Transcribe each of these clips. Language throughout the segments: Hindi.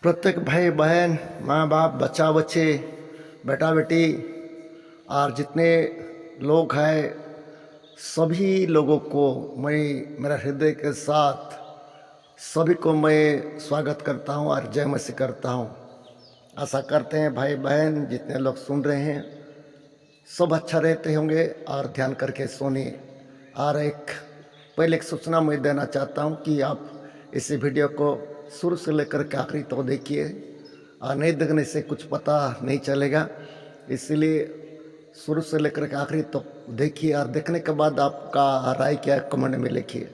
प्रत्येक भाई बहन, माँ बाप, बच्चा बच्चे, बेटा बेटी और जितने लोग हैं सभी लोगों को मैं मेरा हृदय के साथ सभी को मैं स्वागत करता हूँ और जय मसीह करता हूँ। आशा करते हैं भाई बहन जितने लोग सुन रहे हैं सब अच्छा रहते होंगे और ध्यान करके सुनिए। और पहले एक सूचना मैं देना चाहता हूँ कि आप इसी वीडियो को शुरू से लेकर के आखिरी तो देखिए और नहीं देखने से कुछ पता नहीं चलेगा, इसलिए शुरू से लेकर के आखिरी तो देखिए और देखने के बाद आपका राय क्या है कमेंट में लिखिए।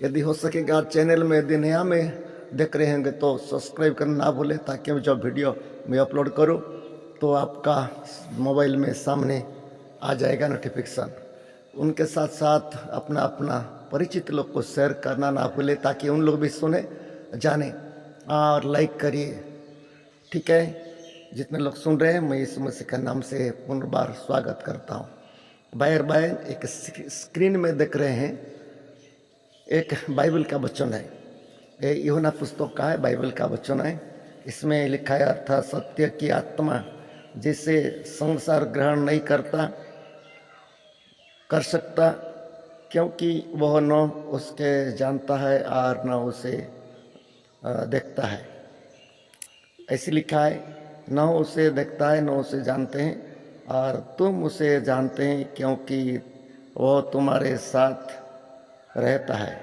यदि हो सकेगा चैनल में यदि नया में देख रहे होंगे तो सब्सक्राइब करना ना भूलें, ताकि जब वीडियो मैं अपलोड करूं तो आपका मोबाइल में सामने आ जाएगा नोटिफिकेशन। उनके साथ साथ अपना अपना परिचित लोग को शेयर करना ना भूलें, ताकि उन लोग भी सुने जाने और लाइक करिए। ठीक है, जितने लोग सुन रहे हैं मैं यीशु मसीह के नाम से पुनर्बार स्वागत करता हूँ। भाई और बहन, एक स्क्रीन में देख रहे हैं एक बाइबल का वचन है, ये यूहन्ना पुस्तक का है, बाइबल का वचन है। इसमें लिखा है अर्थात सत्य की आत्मा जिसे संसार ग्रहण नहीं कर सकता, क्योंकि वह न उसके जानता है और न उसे देखता है। ऐसे लिखा है, न उसे देखता है न उसे जानते हैं, और तुम उसे जानते हैं क्योंकि वह तुम्हारे साथ रहता है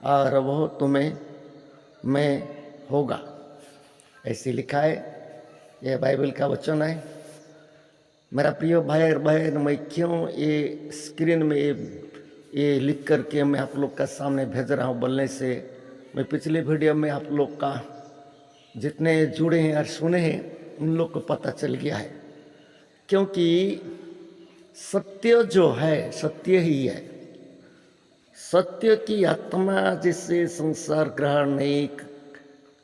और वह तुम्हें में होगा। ऐसे लिखा है, यह बाइबल का वचन है। मेरा प्रिय भाई और बहन, मैं क्यों ये स्क्रीन में ये लिख करके मैं आप लोग का सामने भेज रहा हूँ बोलने से, मैं पिछले वीडियो में आप लोग का जितने जुड़े हैं और सुने हैं उन लोग को पता चल गया है। क्योंकि सत्य जो है सत्य ही है, सत्य की आत्मा जिसे संसार ग्रहण नहीं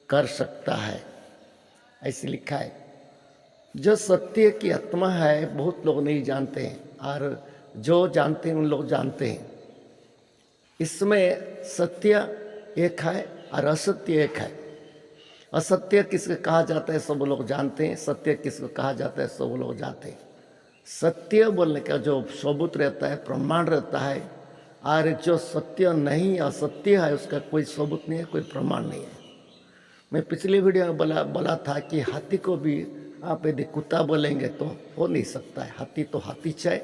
कर सकता है, ऐसे लिखा है। जो सत्य की आत्मा है बहुत लोग नहीं जानते हैं, और जो जानते हैं उन लोग जानते हैं। इसमें सत्य एक है और असत्य एक है। असत्य किसको कहा जाता है सब लोग जानते हैं, सत्य किसको कहा जाता है सब लोग जानते हैं। सत्य बोलने का जो सबूत रहता है, प्रमाण रहता है, और जो सत्य नहीं असत्य है उसका कोई सबूत नहीं है, कोई प्रमाण नहीं है। मैं पिछले वीडियो में बोला था कि हाथी को भी आप यदि कुत्ता बोलेंगे तो हो नहीं सकता है। हाथी तो हाथी चाहे,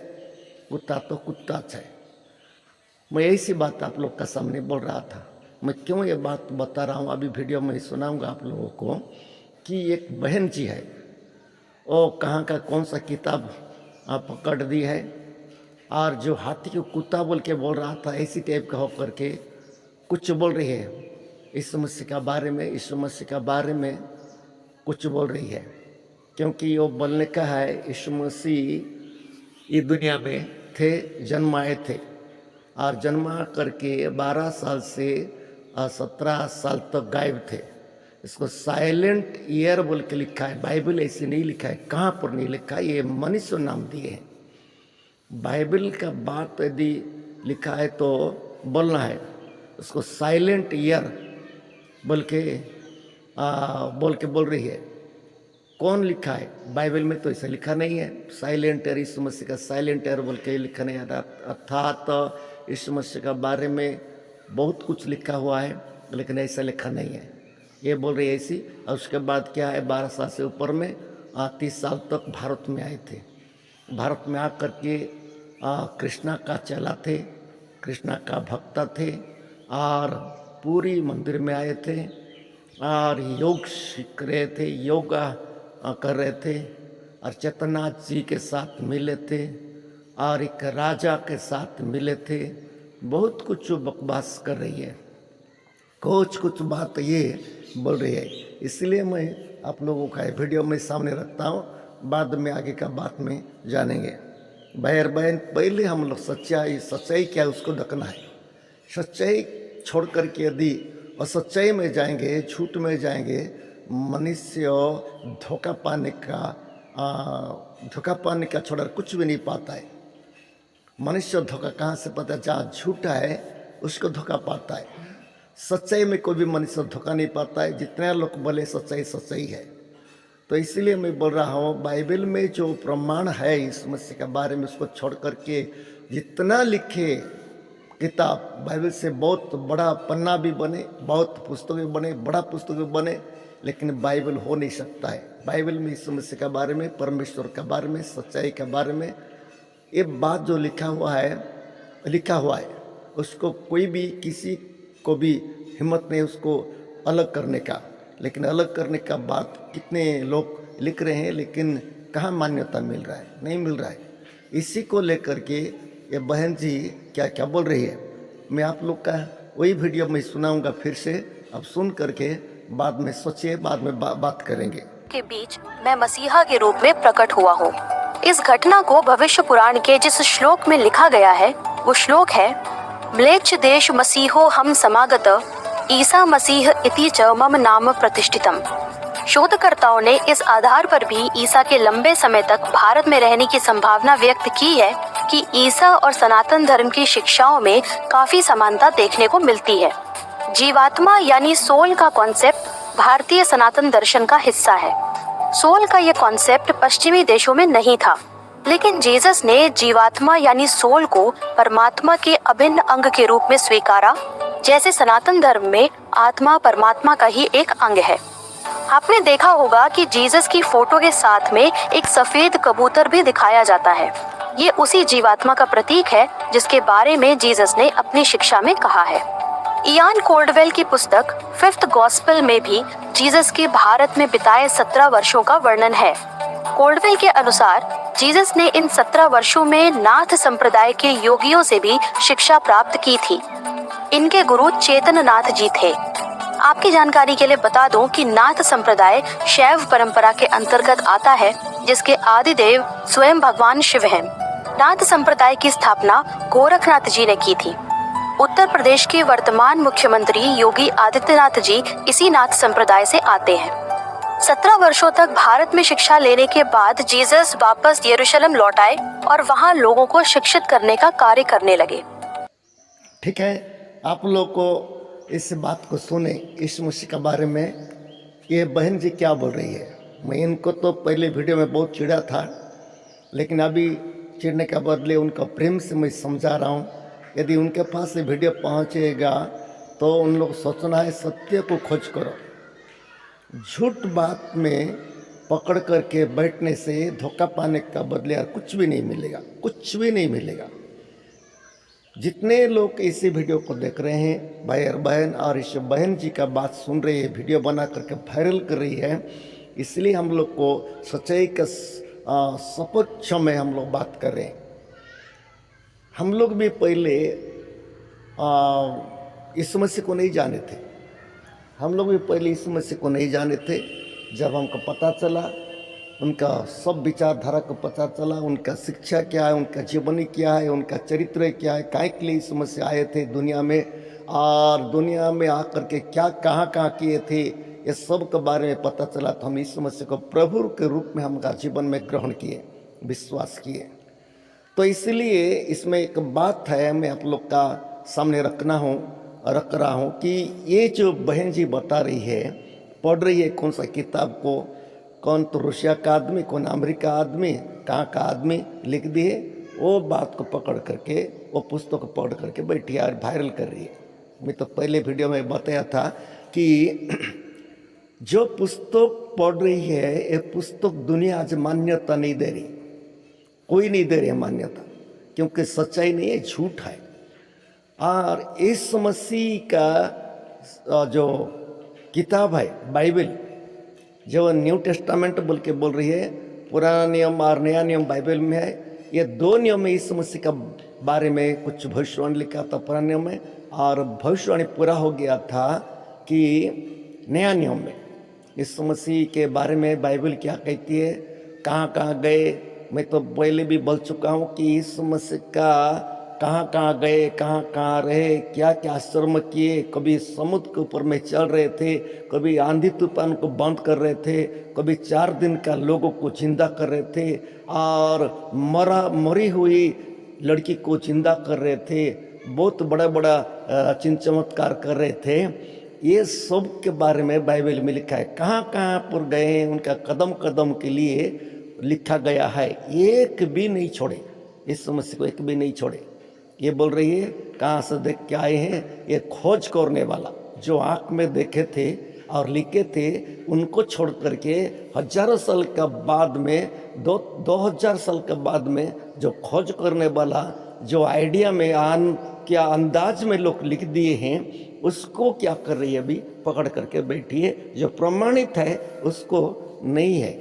कुत्ता तो कुत्ता चाहे। मैं ऐसी बात आप लोग का सामने बोल रहा था। मैं क्यों ये बात बता रहा हूँ, अभी वीडियो में सुनाऊंगा आप लोगों को कि एक बहन जी है, वो कहाँ का कौन सा किताब पकड़ दी है, और जो हाथी को कुत्ता बोल के बोल रहा था ऐसी टाइप का होकर के कुछ बोल रही है यीशु मसीह का बारे में, यीशु मसीह का बारे में कुछ बोल रही है। क्योंकि वो बोलने का है यीशु मसीह ये दुनिया में थे, जन्माए थे, और जन्मा करके 12 साल से 17 साल तक गायब थे। इसको साइलेंट ईयर बोल के लिखा है, बाइबल ऐसे नहीं लिखा है, कहाँ पर नहीं लिखा है, ये मनुष्य नाम दिए हैं। बाइबल का बात यदि लिखा है तो बोलना है, उसको साइलेंट ईयर बोल के बोल रही है। कौन लिखा है बाइबल में? तो ऐसा लिखा नहीं है। साइलेंट ईयर, यीशु मसीह का साइलेंट ईयर बोल के लिखा नहीं है। अर्थात यीशु मसीह का बारे में बहुत कुछ लिखा हुआ है, लेकिन ऐसा लिखा नहीं है। ये बोल रही है ऐसी। और उसके बाद क्या है, 12 साल से ऊपर में 30 साल तक भारत में आए थे। भारत में आकर के कृष्णा का चेला थे, कृष्णा का भक्त थे, और पूरी मंदिर में आए थे और योग सीख रहे थे, योगा कर रहे थे, और चैतन्यनाथ जी के साथ मिले थे, और एक राजा के साथ मिले थे। बहुत कुछ बकवास कर रही है, कुछ बात ये बोल रही है। इसलिए मैं आप लोगों का वीडियो में सामने रखता हूँ, बाद में आगे का बात में जानेंगे। भाई और बहन, पहले हम लोग सच्चाई क्या है उसको देखना है। सच्चाई छोड़ करके यदि असच्चाई में जाएंगे, झूठ में जाएंगे, मनुष्य धोखा पाने का छोड़ा कुछ भी नहीं पाता है। मनुष्य धोखा कहाँ से पाता है? जहाँ झूठा है उसको धोखा पाता है। सच्चाई में कोई भी मनुष्य धोखा नहीं पाता है, जितने लोग बोले सच्चाई सच्चाई है। तो इसलिए मैं बोल रहा हूँ बाइबल में जो प्रमाण है इस मसीह के बारे में, उसको छोड़ करके जितना लिखे किताब बाइबल से बहुत बड़ा पन्ना भी बने, बहुत पुस्तक भी बने, बड़ा पुस्तक भी बने, लेकिन बाइबल हो नहीं सकता है। बाइबल में इस मसीह के बारे में, परमेश्वर के बारे में, सच्चाई के बारे में ये बात जो लिखा हुआ है उसको कोई भी किसी को भी हिम्मत नहीं उसको अलग करने का। लेकिन अलग करने का बात कितने लोग लिख रहे हैं, लेकिन कहाँ मान्यता मिल रहा है, नहीं मिल रहा है। इसी को लेकर के ये बहन जी क्या क्या बोल रही है, मैं आप लोग का वही वीडियो में सुनाऊंगा फिर से, अब सुन करके बाद में सोचिए, बाद में बात करेंगे। के बीच मैं मसीहा के रूप में प्रकट हुआ हूँ। इस घटना को भविष्य पुराण के जिस श्लोक में लिखा गया है वो श्लोक है, म्लेच्छ देश मसीहो हम समागत ईसा मसीह इति च मम नाम प्रतिष्ठितम। शोधकर्ताओं ने इस आधार पर भी ईसा के लंबे समय तक भारत में रहने की संभावना व्यक्त की है कि ईसा और सनातन धर्म की शिक्षाओं में काफी समानता देखने को मिलती है। जीवात्मा यानी सोल का कॉन्सेप्ट भारतीय सनातन दर्शन का हिस्सा है। सोल का ये कॉन्सेप्ट पश्चिमी देशों में नहीं था, लेकिन जीसस ने जीवात्मा यानी सोल को परमात्मा के अभिन्न अंग के रूप में स्वीकारा, जैसे सनातन धर्म में आत्मा परमात्मा का ही एक अंग है। आपने देखा होगा कि जीसस की फोटो के साथ में एक सफेद कबूतर भी दिखाया जाता है। ये उसी जीवात्मा का प्रतीक है जिसके बारे में जीसस ने अपनी शिक्षा में कहा है। इयान कोल्डवेल की पुस्तक फिफ्थ गॉस्पेल में भी जीसस के भारत में बिताए 17 वर्षों का वर्णन है। कोल्डवेल के अनुसार जीसस ने इन 17 वर्षों में नाथ संप्रदाय के योगियों से भी शिक्षा प्राप्त की थी। इनके गुरु चेतन नाथ जी थे। आपकी जानकारी के लिए बता दूं कि नाथ संप्रदाय शैव परंपरा के अंतर्गत आता है, जिसके आदि देव स्वयं भगवान शिव हैं। नाथ संप्रदाय की स्थापना गोरखनाथ जी ने की थी। उत्तर प्रदेश के वर्तमान मुख्यमंत्री योगी आदित्यनाथ जी इसी नाथ संप्रदाय से आते हैं। 17 वर्षों तक भारत में शिक्षा लेने के बाद जीसस वापस यरूशलेम लौट आए और वहां लोगों को शिक्षित करने का कार्य करने लगे। ठीक है, आप लोग को इस बात को सुने, इस मसीह के बारे में ये बहन जी क्या बोल रही है। मैं इनको तो पहले वीडियो में बहुत चिढ़ा था, लेकिन अभी चिढ़ने के बदले उनका प्रेम से मैं समझा रहा हूँ। यदि उनके पास ये वीडियो पहुँचेगा तो उन लोग सोचना है सत्य को खोज करो। झूठ बात में पकड़ करके बैठने से धोखा पाने का बदले यार कुछ भी नहीं मिलेगा, कुछ भी नहीं मिलेगा। जितने लोग इसी वीडियो को देख रहे हैं भाई और बहन, और इस बहन जी का बात सुन रही है, वीडियो बना करके वायरल कर रही है, इसलिए हम लोग को सच्चाई का सपक्ष में हम लोग बात कर रहे हैं। हम लोग भी पहले इस मसीह को नहीं जाने थे, हम लोग भी पहले इस मसीह को नहीं जाने थे। जब हमको पता चला, उनका सब विचारधारा को पता चला, उनका शिक्षा क्या है, उनका जीवनी क्या है, उनका चरित्र क्या है, काय के लिए इस मसीह आए थे दुनिया में, और दुनिया में आकर के क्या कहाँ कहाँ किए थे, ये सब के बारे में पता चला। तो हम इस मसीह को प्रभु के रूप में हमारा जीवन में ग्रहण किए, विश्वास किए। तो इसलिए इसमें एक बात है मैं आप लोग का सामने रख रहा हूँ कि ये जो बहन जी बता रही है, पढ़ रही है कौन सा किताब को, कौन तो रूसिया का आदमी, कौन अमेरिका आदमी, कहाँ का आदमी लिख दिए, वो बात को पकड़ करके, वो पुस्तक को पढ़ करके बैठी है और वायरल कर रही है। मैं तो पहले वीडियो में बताया था कि जो पुस्तक पढ़ रही है ये पुस्तक दुनिया आज मान्यता नहीं दे रही, कोई नहीं दे रही है मान्यता, क्योंकि सच्चाई नहीं है, झूठ है। और इस मसीह का जो किताब है बाइबल, जो न्यू टेस्टामेंट बोल के बोल रही है, पुराना नियम और नया नियम बाइबल में है। ये दो नियम में इस मसीह का बारे में कुछ भविष्यवाणी लिखा था पुराने नियम में, और भविष्यवाणी पूरा हो गया था कि नया नियम में इस मसीह के बारे में बाइबल क्या कहती है, कहाँ कहाँ गए। मैं तो पहले भी बोल चुका हूँ कि इस मसीह का कहाँ कहाँ गए, कहाँ कहाँ रहे, क्या क्या श्रम किए। कभी समुद्र के ऊपर में चल रहे थे, कभी आंधी तूफान को बंद कर रहे थे, कभी 4 दिन का लोगों को जिंदा कर रहे थे, और मरी हुई लड़की को जिंदा कर रहे थे, बहुत बड़ा बड़ा चिन्ह चमत्कार कर रहे थे, ये सब के बारे में बाइबल में लिखा है। कहाँ कहाँ पर गए, उनका कदम कदम के लिए लिखा गया है, एक भी नहीं छोड़े, इस समस्या को एक भी नहीं छोड़े। ये बोल रही है कहाँ से देख के आए हैं, ये खोज करने वाला जो आँख में देखे थे और लिखे थे, उनको छोड़ करके हजारों साल के बाद में, 2000 साल के बाद में जो खोज करने वाला, जो आइडिया में क्या अंदाज में लोग लिख दिए हैं, उसको क्या कर रही है, अभी पकड़ करके बैठी है। जो प्रमाणित है उसको नहीं है,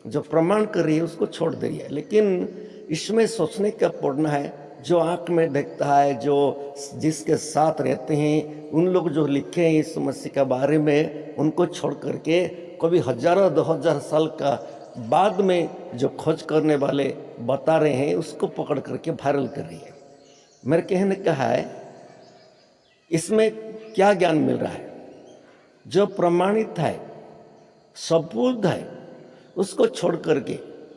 जो प्रमाण कर रही है उसको छोड़ दे रही है। लेकिन इसमें सोचने का पड़ना है, जो आँख में देखता है, जो जिसके साथ रहते हैं, उन लोग जो लिखे हैं इस मसीह के बारे में, उनको छोड़ करके कभी 1000-2000 साल का बाद में जो खोज करने वाले बता रहे हैं, उसको पकड़ करके वायरल कर रही है। मेरे कहने का है, इसमें क्या ज्ञान मिल रहा है? जो प्रमाणित है, सबूत है, उसको छोड़ करके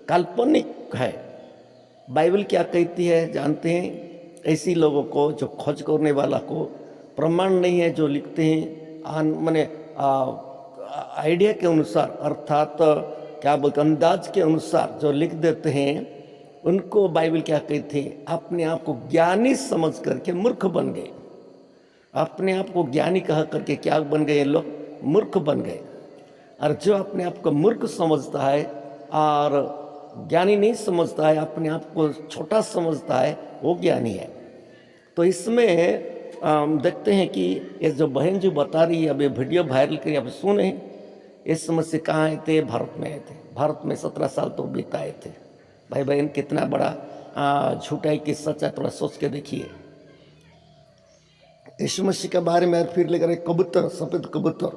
काल्पनिक है। बाइबल क्या कहती है जानते हैं? ऐसी लोगों को, जो खोज करने वाला को प्रमाण नहीं है, जो लिखते हैं माने आइडिया के अनुसार, अर्थात क्या बोलते अंदाज के अनुसार जो लिख देते हैं, उनको बाइबल क्या कहती है? अपने आप को ज्ञानी समझ करके मूर्ख बन गए। अपने आप को ज्ञानी कह करके क्या बन गए लोग? मूर्ख बन गए। और जो अपने आप को मूर्ख समझता है और ज्ञानी नहीं समझता है, अपने आप को छोटा समझता है, वो ज्ञानी है। तो इसमें देखते हैं कि ये जो बहन जी बता रही है, अब ये वीडियो वायरल करी, अब सुने इस समस्या कहाँ आए थे? भारत में आए थे। भारत में 17 साल तो बिताए थे। भाई बहन, कितना बड़ा झूठा है कि सच है, थोड़ा सोच के देखिए। यीशु मसीह के बारे में फिर लेकर कबूतर, सफ़ेद कबूतर,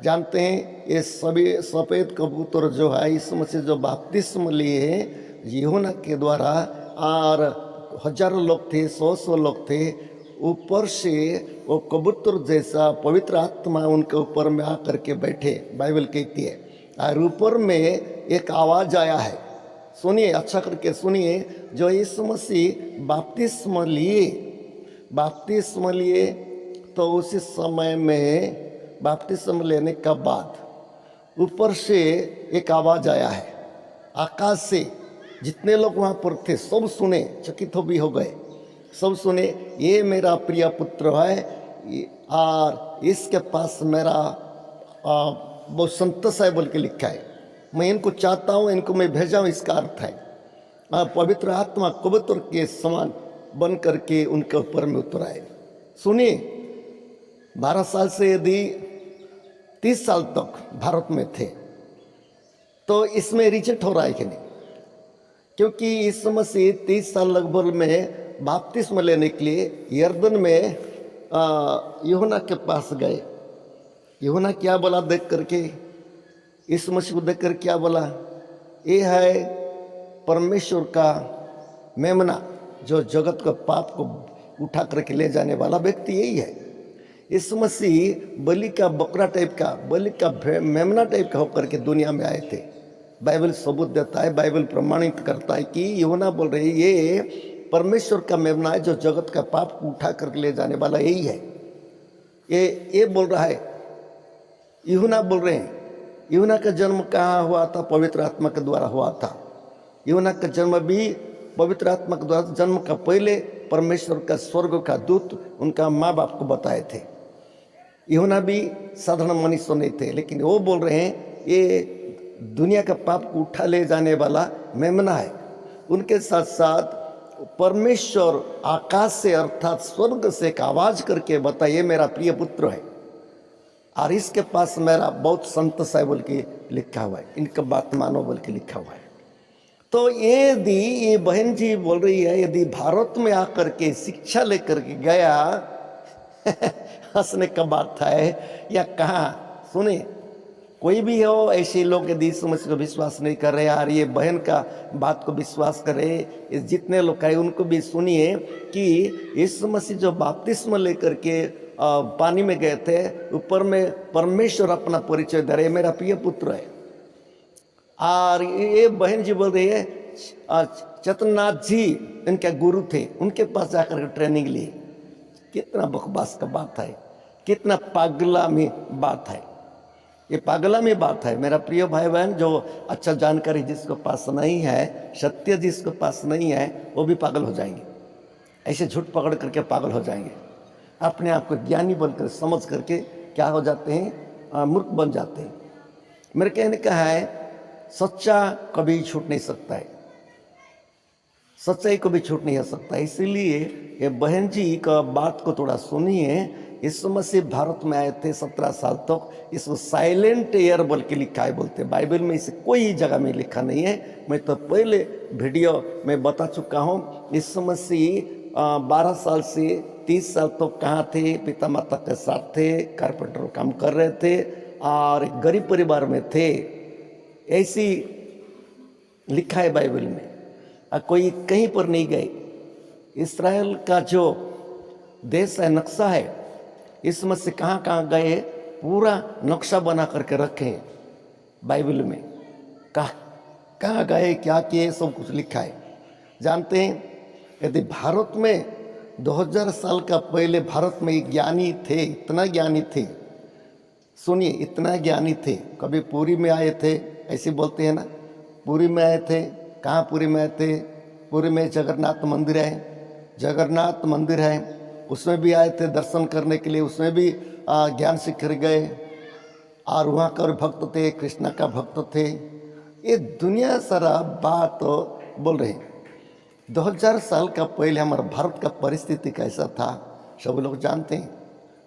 जानते हैं ये सभी सफ़ेद कबूतर जो है, इस मसीह जो बपतिस्मा लिए हैं यूहन्ना के द्वारा, और हजारों लोग थे, 100 लोग थे, ऊपर से वो कबूतर जैसा पवित्र आत्मा उनके ऊपर में आकर के बैठे, बाइबल कहती है। और ऊपर में एक आवाज़ आया है, सुनिए, अच्छा करके सुनिए। जो यीशु मसीह बपतिस्मा लिए तो उसी समय में बपतिस्मा लेने के बाद ऊपर से एक आवाज़ आया है आकाश से। जितने लोग वहाँ पर थे सब सुने, चकित भी हो गए। सब सुने, ये मेरा प्रिय पुत्र है और इसके पास मेरा बहुत संतोष है बोल के लिखा है। मैं इनको चाहता हूँ, इनको मैं भेजा हूँ, इसका अर्थ है। पवित्र आत्मा कबूतर के समान बन करके उनके ऊपर में उतर आए। सुनिए, 12 साल से यदि 30 साल तक भारत में थे तो इसमें रिजेक्ट हो रहा है कि नहीं? क्योंकि इस मसीह 30 साल लगभग में बपतिस्मा लेने के लिए यरदन में यूहन्ना के पास गए। यूहन्ना क्या बोला देख करके? इस मसीह को देख कर क्या बोला? ये है परमेश्वर का मेमना, जो जगत का पाप को उठा करके ले जाने वाला व्यक्ति यही है। इस मसीह बलि का बकरा टाइप का, बलि का मेमना टाइप का होकर के दुनिया में आए थे। बाइबल सबूत देता है, बाइबल प्रमाणित करता है कि यूहन्ना बोल रहे ये परमेश्वर का मेमना है, जो जगत का पाप को उठा करके ले जाने वाला यही है। ये बोल रहा है, यूहन्ना बोल रहे हैं। यूहन्ना का जन्म कहाँ हुआ था? पवित्र आत्मा के द्वारा हुआ था। यूहन्ना का जन्म भी पवित्र आत्मा के द्वारा, जन्म का पहले परमेश्वर का स्वर्ग का दूत उनका माँ बाप को बताए थे। यूहन्ना भी साधारण मनुष्य नहीं थे, लेकिन वो बोल रहे हैं ये दुनिया का पाप को उठा ले जाने वाला मेमना है। उनके साथ साथ परमेश्वर आकाश से अर्थात स्वर्ग से एक आवाज करके बताइए मेरा प्रिय पुत्र है और इसके पास मेरा बहुत संतोष है बोल के लिखा हुआ है, इनका बात मानो बोल के लिखा हुआ है। तो यदि ये बहन जी बोल रही है, यदि भारत में आकर के शिक्षा लेकर के गया हंसने का बात है या कहाँ? सुने, कोई भी हो, ऐसे लोग यदि इस मसीह को विश्वास नहीं कर रहे यार, ये बहन का बात को विश्वास करे, जितने लोग आए उनको भी सुनिए कि इस मसीह जो बपतिस्मा लेकर के पानी में गए थे, ऊपर में परमेश्वर अपना परिचय दे रहे, मेरा प्रिय पुत्र है। और ये बहन जी बोल रही है चेतननाथ जी इनके गुरु थे, उनके पास जाकर ट्रेनिंग ली। कितना बकवास का बात है, कितना पागलामी बात है। ये पागलामी बात है। मेरा प्रिय भाई बहन, जो अच्छा जानकारी जिसको पास नहीं है, सत्य जिसको पास नहीं है, वो भी पागल हो जाएंगे। ऐसे झूठ पकड़ करके पागल हो जाएंगे। अपने आप को ज्ञानी बनकर समझ करके क्या हो जाते हैं, मूर्ख बन जाते हैं। मेरे कहने का है, सच्चा कभी छूट नहीं सकता है, सच्चाई को भी छूट नहीं हो सकता। इसीलिए ये बहन जी का बात को थोड़ा सुनिए। यीशु मसीह भारत में आए थे 17 साल तक। इसको साइलेंट एयर बोल के लिखा है, बोलते बाइबल में। इसे कोई जगह में लिखा नहीं है। मैं तो पहले वीडियो में बता चुका हूँ। यीशु मसीह 12 साल से 30 साल तक कहाँ थे, पिता माता के साथ थे, कारपेंटर काम कर रहे थे और एक गरीब परिवार में थे, ऐसी लिखा है बाइबल में। कोई कहीं पर नहीं गए। इस्राएल का जो देश है, नक्शा है, इसमें से कहाँ कहाँ गए पूरा नक्शा बना करके रखे बाइबल में। कहाँ गए, क्या किए, सब कुछ लिखा है। जानते हैं, यदि भारत में 2000 साल का पहले भारत में एक ज्ञानी थे, इतना ज्ञानी थे, सुनिए, इतना ज्ञानी थे। कभी पुरी में आए थे, ऐसे बोलते हैं ना, पुरी में आए थे। कहाँ पुरी में आए थे? पुरी में जगन्नाथ मंदिर है, जगन्नाथ मंदिर है, उसमें भी आए थे दर्शन करने के लिए। उसमें भी ज्ञान सीखकर गए और वहाँ का भक्त थे, कृष्णा का भक्त थे। ये दुनिया सारा बात बोल रहे हैं। 2000 साल का पहले हमारे भारत का परिस्थिति कैसा था सब लोग जानते हैं।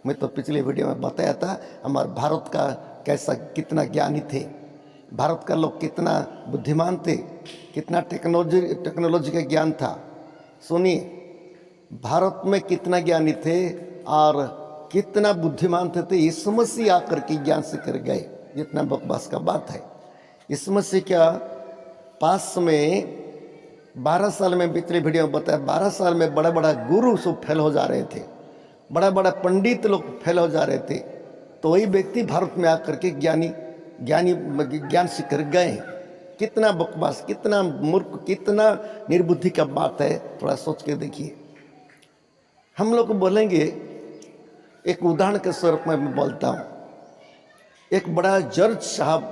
मैं तो पिछले वीडियो में बताया था हमारे भारत का कैसा, कितना ज्ञानी थे, भारत का लोग कितना बुद्धिमान थे, कितना टेक्नोलॉजी का ज्ञान था। सुनिए, भारत में कितना ज्ञानी थे और कितना बुद्धिमान थे। यीशु मसीह आकर के ज्ञान से कर गए। जितना बकवास का बात है। यीशु मसीह क्या पास में 12 साल में, पिछले वीडियो में बताया, 12 साल में बड़ा बड़ा गुरु सब फेल हो जा रहे थे, बड़ा बड़ा पंडित लोग फेल हो जा रहे थे। तो वही व्यक्ति भारत में आकर के ज्ञान सीखकर गए। कितना बकवास, कितना मूर्ख, कितना निर्बुद्धि का बात है। थोड़ा सोच के देखिए। हम लोग बोलेंगे, एक उदाहरण के स्वरूप में मैं बोलता हूँ। एक बड़ा जज साहब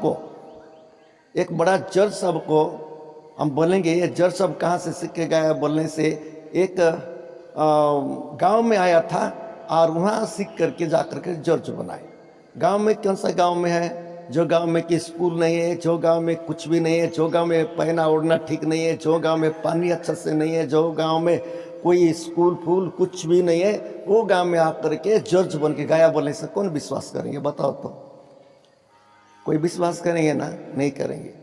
को हम बोलेंगे, ये जज साहब कहाँ से सीख के गया बोलने से, एक गांव में आया था और वहाँ सीख करके जा करके जज बनाए। गांव में कौन सा गांव में है? जो गांव में कि स्कूल नहीं है, जो गांव में कुछ भी नहीं है, जो गांव में पहना ओढ़ना ठीक नहीं है, जो गांव में पानी अच्छा से नहीं है, जो गांव में कोई स्कूल फूल कुछ भी नहीं है, वो गांव में आकर के जज बन के गया बोलने से कौन विश्वास करेंगे? बताओ तो। कोई विश्वास करेंगे ना? नहीं करेंगे।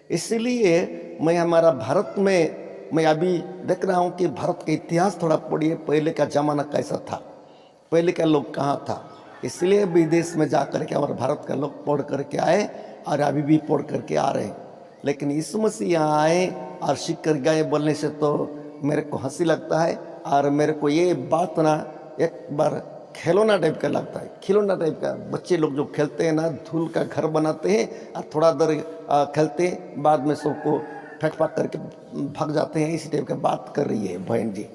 इसलिए मैं हमारा भारत में, मैं अभी देख रहा हूँ कि भारत का इतिहास थोड़ा पढ़िए, पहले का ज़माना कैसा था, पहले का लोग कहाँ था। इसलिए विदेश में जा कर के हमारे भारत का लोग पढ़ करके आए और अभी भी पढ़ करके आ रहे हैं। लेकिन यीशु मसीह यहाँ आए और सीख कर गए बोलने से तो मेरे को हंसी लगता है। और मेरे को ये बात ना एक बार खिलौना टाइप का लगता है, खिलौना टाइप का। बच्चे लोग जो खेलते हैं ना, धूल का घर बनाते हैं और थोड़ा देर खेलते हैं, बाद में सबको फेंक फाक करके भाग जाते हैं। इसी टाइप का बात कर रही है बहन जी।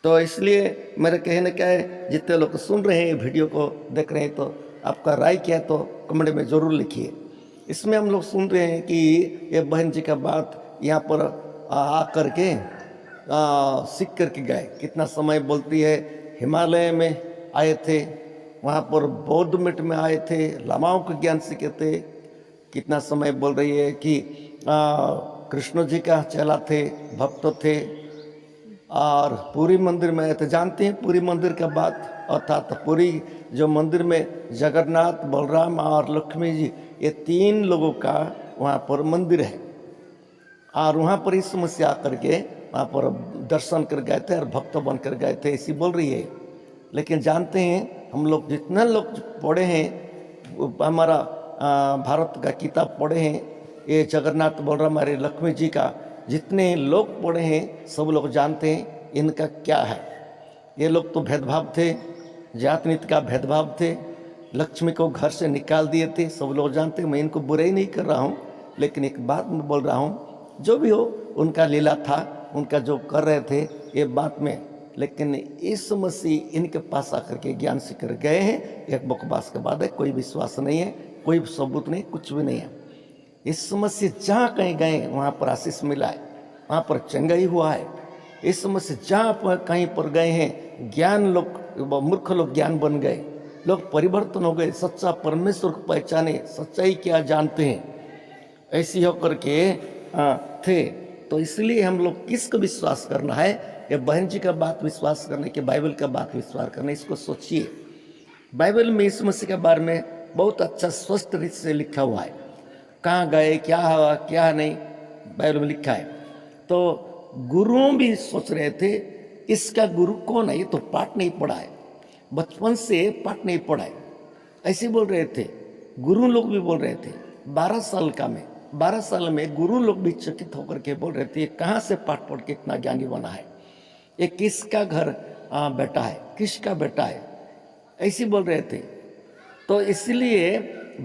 तो इसलिए मेरे कहने का है, जितने लोग सुन रहे हैं वीडियो को देख रहे हैं, तो आपका राय क्या है तो कमेंट में ज़रूर लिखिए। इसमें हम लोग सुन रहे हैं कि ये बहन जी का बात यहाँ पर आ कर के सीख करके गए। कितना समय बोलती है, हिमालय में आए थे, वहाँ पर बौद्ध मठ में आए थे, लामाओं का ज्ञान सीखे थे। कितना समय बोल रही है कि कृष्ण जी का चेला थे, भक्त थे, और पुरी मंदिर में आए थे। जानते हैं पुरी मंदिर का बात, अर्थात पुरी जो मंदिर में जगन्नाथ, बलराम और लक्ष्मी जी, ये 3 लोगों का वहाँ पर मंदिर है। और वहाँ पर यीशु मसीह आकर के वहाँ पर दर्शन कर गए थे और भक्त बन कर गए थे, ऐसी बोल रही है। लेकिन जानते हैं, हम लोग जितना लोग पढ़े हैं, हमारा भारत का किताब पढ़े हैं, ये जगन्नाथ, बलराम, हमारे लक्ष्मी जी का जितने लोग पढ़े हैं, सब लोग जानते हैं इनका क्या है। ये लोग तो भेदभाव थे, जात नीति का भेदभाव थे, लक्ष्मी को घर से निकाल दिए थे, सब लोग जानते हैं। मैं इनको बुराई नहीं कर रहा हूँ, लेकिन एक बात मैं बोल रहा हूँ, जो भी हो उनका लीला था, उनका जो कर रहे थे, ये बात में लेकिन इस मसीह इनके पास आकर के ज्ञान सीखकर गए हैं। एक बकवास के बाद है, कोई विश्वास नहीं है, कोई सबूत नहीं, कुछ भी नहीं है। इस मसीह जहाँ कहीं गए वहाँ पर आशीष मिला है, वहाँ पर चंगाई हुआ है। इस मसीह जहाँ पर कहीं पर गए हैं ज्ञान लोग, मूर्ख लोग ज्ञान बन गए, लोग परिवर्तन हो गए, सच्चा परमेश्वर को पहचाने, सच्चाई क्या जानते हैं, ऐसी होकर के थे। तो इसलिए हम लोग किसको विश्वास करना है? ये बहन जी का बात विश्वास करने की, बाइबल का बात विश्वास करना, इसको सोचिए। बाइबल में इस मसीह के बारे में बहुत अच्छा स्पष्ट रीति से लिखा हुआ है, कहाँ गए, क्या हुआ, क्या नहीं, बाइबल में लिखा है। तो गुरुओं भी सोच रहे थे इसका गुरु कौन है, ये तो पाठ नहीं पढ़ा है, बचपन से पाठ नहीं पढ़ा है, ऐसे बोल रहे थे। गुरु लोग भी बोल रहे थे। 12 साल में गुरु लोग भी चकित होकर के बोल रहे थे ये कहाँ से पाठ पढ़ के इतना ज्ञानी बना है, ये किसका घर बेटा है, किसका बेटा है, ऐसे बोल रहे थे। तो इसलिए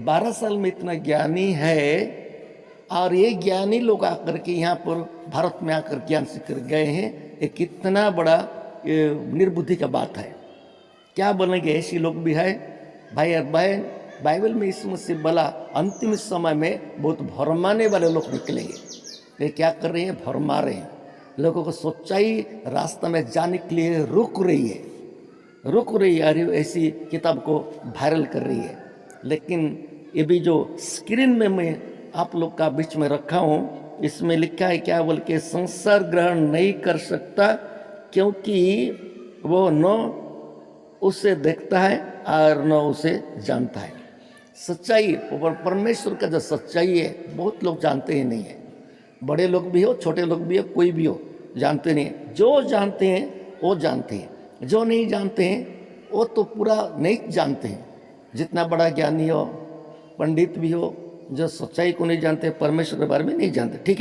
12 साल में इतना ज्ञानी है, और ये ज्ञानी लोग आकर के यहाँ पर भारत में आकर ज्ञान सीखकर गए हैं, ये कितना बड़ा निर्बुद्धि का बात है। क्या बनेंगे? ऐसे लोग भी है भाई और बहन। बाइबल में इस मुझसे बोला अंतिम समय में बहुत भरमाने वाले लोग निकलेंगे। ये क्या कर रहे हैं? भरमा रहे हैं, लोगों को सच्चाई रास्ता में जाने के लिए रुक रही है, और ऐसी किताब को वायरल कर रही है। लेकिन ये भी जो स्क्रीन में मैं आप लोग का बीच में रखा हूँ, इसमें लिखा है क्या? बोल के संसार ग्रहण नहीं कर सकता, क्योंकि वो न उसे देखता है और न उसे जानता है। सच्चाई, परमेश्वर का जो सच्चाई है बहुत लोग जानते ही नहीं है। बड़े लोग भी हो, छोटे लोग भी हो, कोई भी हो, जानते नहीं है। जो जानते हैं वो जानते हैं, जो नहीं जानते हैं वो तो पूरा नहीं जानते हैं। जितना बड़ा ज्ञानी हो, पंडित भी हो, जो सच्चाई को नहीं जानते, परमेश्वर के बारे में नहीं जानते, ठीक है।